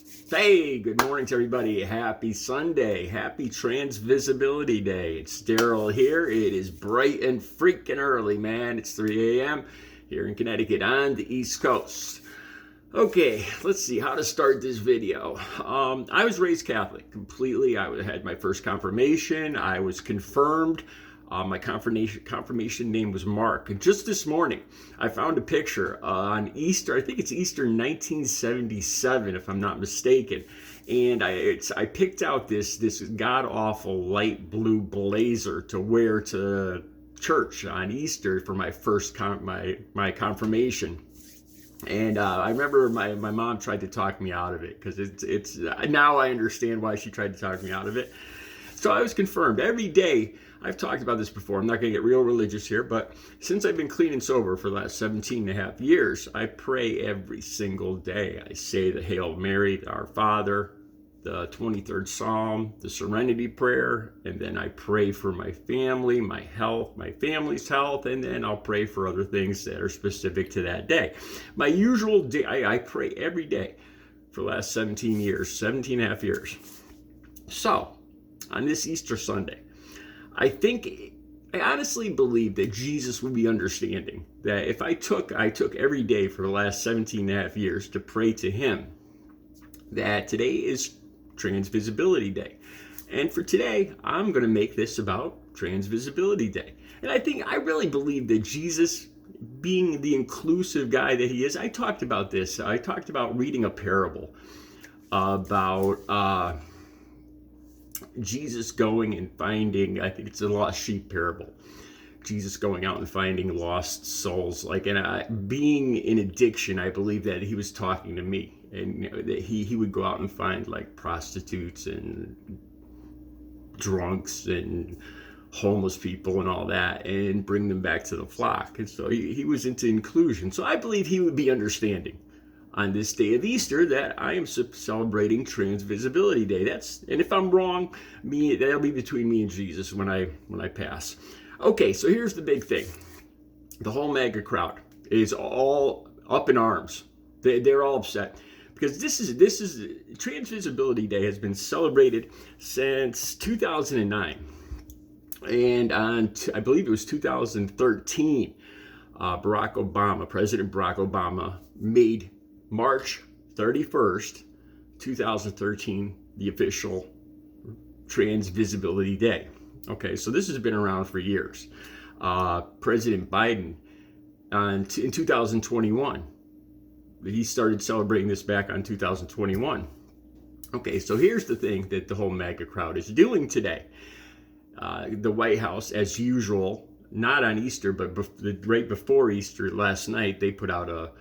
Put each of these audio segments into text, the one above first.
Hey, good morning to everybody. Happy Sunday. Happy Trans Visibility Day. It's Daryl here. It is bright and freaking early, man. It's 3 a.m. here in Connecticut on the East Coast. Okay, let's see how to start this video. I was raised Catholic completely. I had my first confirmation. I was confirmed. My confirmation name was Mark. And just this morning, I found a picture on Easter. I think it's Easter 1977, if I'm not mistaken. And I picked out this god awful light blue blazer to wear to church on Easter for my first my confirmation. And I remember my mom tried to talk me out of it because it's now I understand why she tried to talk me out of it. So I was confirmed every day. I've talked about this before. I'm not going to get real religious here, but since I've been clean and sober for the last 17 and a half years, I pray every single day. I say the Hail Mary, the Our Father, the 23rd Psalm, the Serenity Prayer, and then I pray for my family, my health, my family's health, and then I'll pray for other things that are specific to that day. My usual day, I pray every day for the last 17 and a half years. So, on this Easter Sunday, I honestly believe that Jesus would be understanding that if I took every day for the last 17 and a half years to pray to him, that today is Trans Visibility Day. And for today, I'm going to make this about Trans Visibility Day. And I really believe that Jesus, being the inclusive guy that he is, I talked about this. I talked about reading a parable about Jesus going and finding, I think it's a lost sheep parable. Jesus going out and finding lost souls. Being in addiction, I believe that he was talking to me. And that he would go out and find like prostitutes and drunks and homeless people and all that and bring them back to the flock. And so he was into inclusion. So I believe he would be understanding on this day of Easter that I am celebrating Trans Visibility Day. And if I'm wrong, that'll be between me and Jesus when I pass. Okay, so here's the big thing. The whole MAGA crowd is all up in arms. They're all upset because this is Trans Visibility Day has been celebrated since 2009, and I believe it was 2013. President Barack Obama made March 31st, 2013, the official Trans Visibility Day. Okay, so this has been around for years. President Biden, in 2021, he started celebrating this back on 2021. Okay, so here's the thing that the whole MAGA crowd is doing today. The White House, as usual, not on Easter, but right before Easter last night, they put out a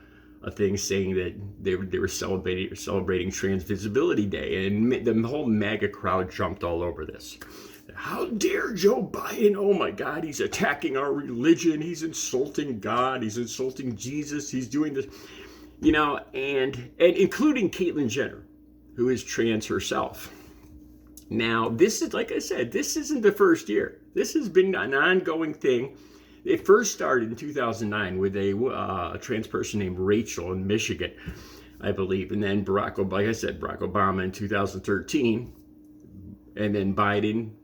thing saying that they were celebrating Trans Visibility Day, and the whole MAGA crowd jumped all over this. How dare Joe Biden? Oh my God, he's attacking our religion. He's insulting God. He's insulting Jesus. He's doing this, and including Caitlyn Jenner, who is trans herself. Now, this is, like I said, this isn't the first year. This has been an ongoing thing. It first started in 2009 with a trans person named Rachel in Michigan, I believe. And then Barack Obama in 2013. And then Biden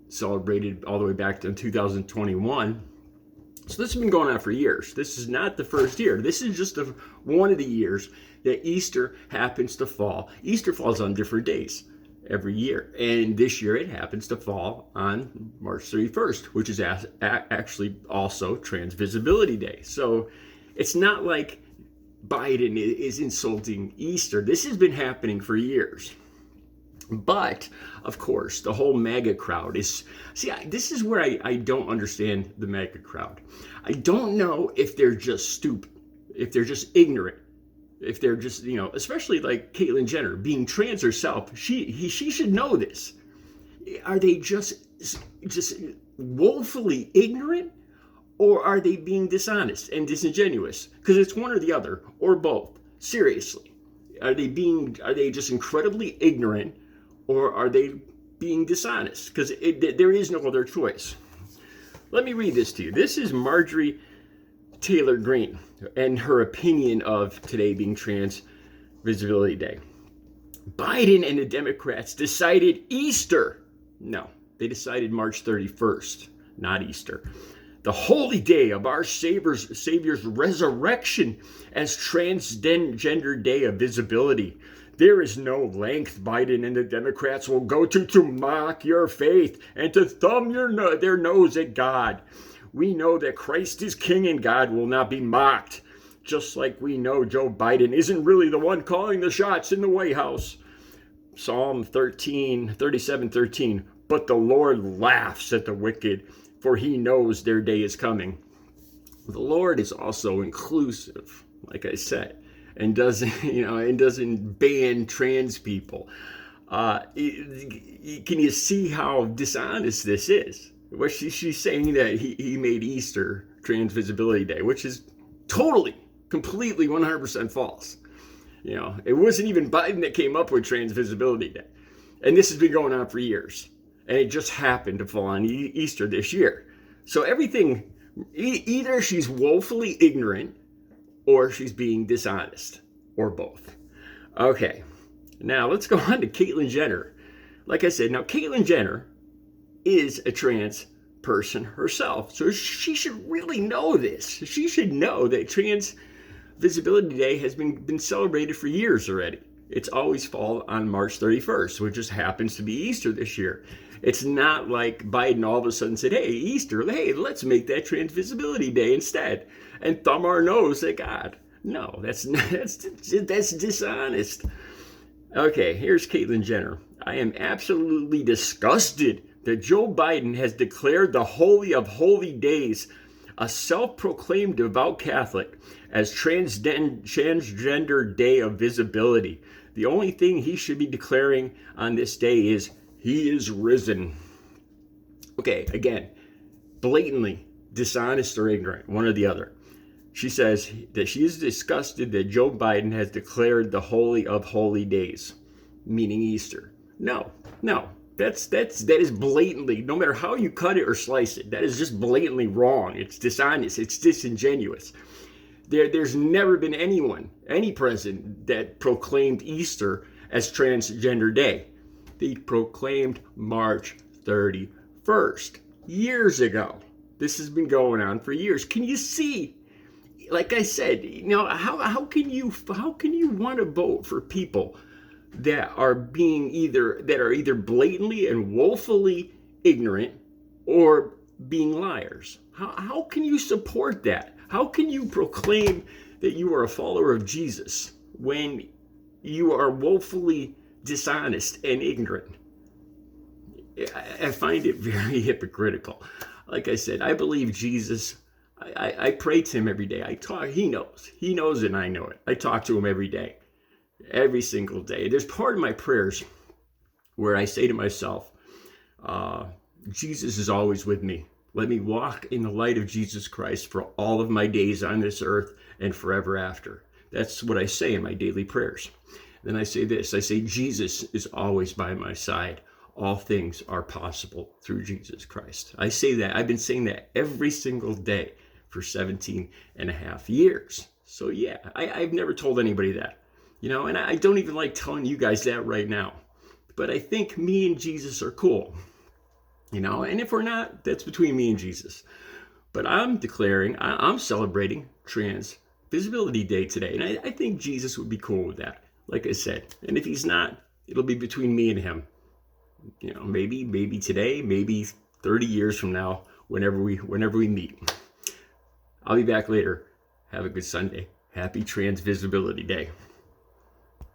celebrated all the way back to 2021. So this has been going on for years. This is not the first year. This is just one of the years that Easter happens to fall. Easter falls on different days every year. And this year it happens to fall on March 31st, which is actually also Trans Visibility Day. So it's not like Biden is insulting Easter. This has been happening for years. But, of course, the whole MAGA crowd is... this is where I don't understand the MAGA crowd. I don't know if they're just stupid, if they're just ignorant, if they're just, especially like Caitlyn Jenner, being trans herself, she should know this. Are they just woefully ignorant, or are they being dishonest and disingenuous? Because it's one or the other, or both. Seriously. Are they just incredibly ignorant, or are they being dishonest? Because there is no other choice. Let me read this to you. This is Marjorie Taylor Greene and her opinion of today being Trans Visibility Day. Biden and the Democrats decided Easter. No, they decided March 31st, not Easter. The holy day of our Savior's resurrection as Transgender Day of Visibility. There is no length Biden and the Democrats will go to mock your faith and to thumb their nose at God. We know that Christ is king and God will not be mocked. Just like we know Joe Biden isn't really the one calling the shots in the White House. Psalm 37:13. But the Lord laughs at the wicked, for he knows their day is coming. The Lord is also inclusive, like I said, and doesn't ban trans people. Can you see how dishonest this is? Well, she's saying that he made Easter Trans Visibility Day, which is totally, completely, 100% false. It wasn't even Biden that came up with Trans Visibility Day. And this has been going on for years. And it just happened to fall on Easter this year. So everything, either she's woefully ignorant or she's being dishonest, or both. Okay, now let's go on to Caitlyn Jenner. Like I said, now Caitlyn Jenner is a trans person herself. So she should really know this. She should know that Trans Visibility Day has been celebrated for years already. It's always fall on March 31st, which just happens to be Easter this year. It's not like Biden all of a sudden said, hey, Easter, hey, let's make that Trans Visibility Day instead and thumb our nose at God. No, that's dishonest. Okay, here's Caitlyn Jenner. I am absolutely disgusted that Joe Biden has declared the Holy of Holy Days, a self-proclaimed devout Catholic, as Transgender Day of Visibility. The only thing he should be declaring on this day is, he is risen. Okay, again, blatantly dishonest or ignorant, one or the other. She says that she is disgusted that Joe Biden has declared the Holy of Holy Days, meaning Easter. No, that is blatantly, no matter how you cut it or slice it, that is just blatantly wrong. It's dishonest. It's disingenuous. There's never been any president that proclaimed Easter as Transgender Day. They proclaimed March 31st years ago. This has been going on for years. Can you see? Like I said, how can you want to vote for people that are either blatantly and woefully ignorant or being liars? How can you support that? How can you proclaim that you are a follower of Jesus when you are woefully dishonest and ignorant? I find it very hypocritical. Like I said, I believe Jesus. I pray to him every day. I talk. He knows it, and I know it. I talk to him every day, every single day. There's part of my prayers where I say to myself, Jesus is always with me. Let me walk in the light of Jesus Christ for all of my days on this earth and forever after. That's what I say in my daily prayers. Then I say this. I say, Jesus is always by my side. All things are possible through Jesus Christ. I say that. I've been saying that every single day for 17 and a half years. So yeah, I've never told anybody that, and I don't even like telling you guys that right now. But I think me and Jesus are cool, and if we're not, that's between me and Jesus. But I'm celebrating Trans Visibility Day today. And I think Jesus would be cool with that, like I said. And if he's not, it'll be between me and him. Maybe today, maybe 30 years from now, whenever we meet. I'll be back later. Have a good Sunday. Happy Trans Visibility Day.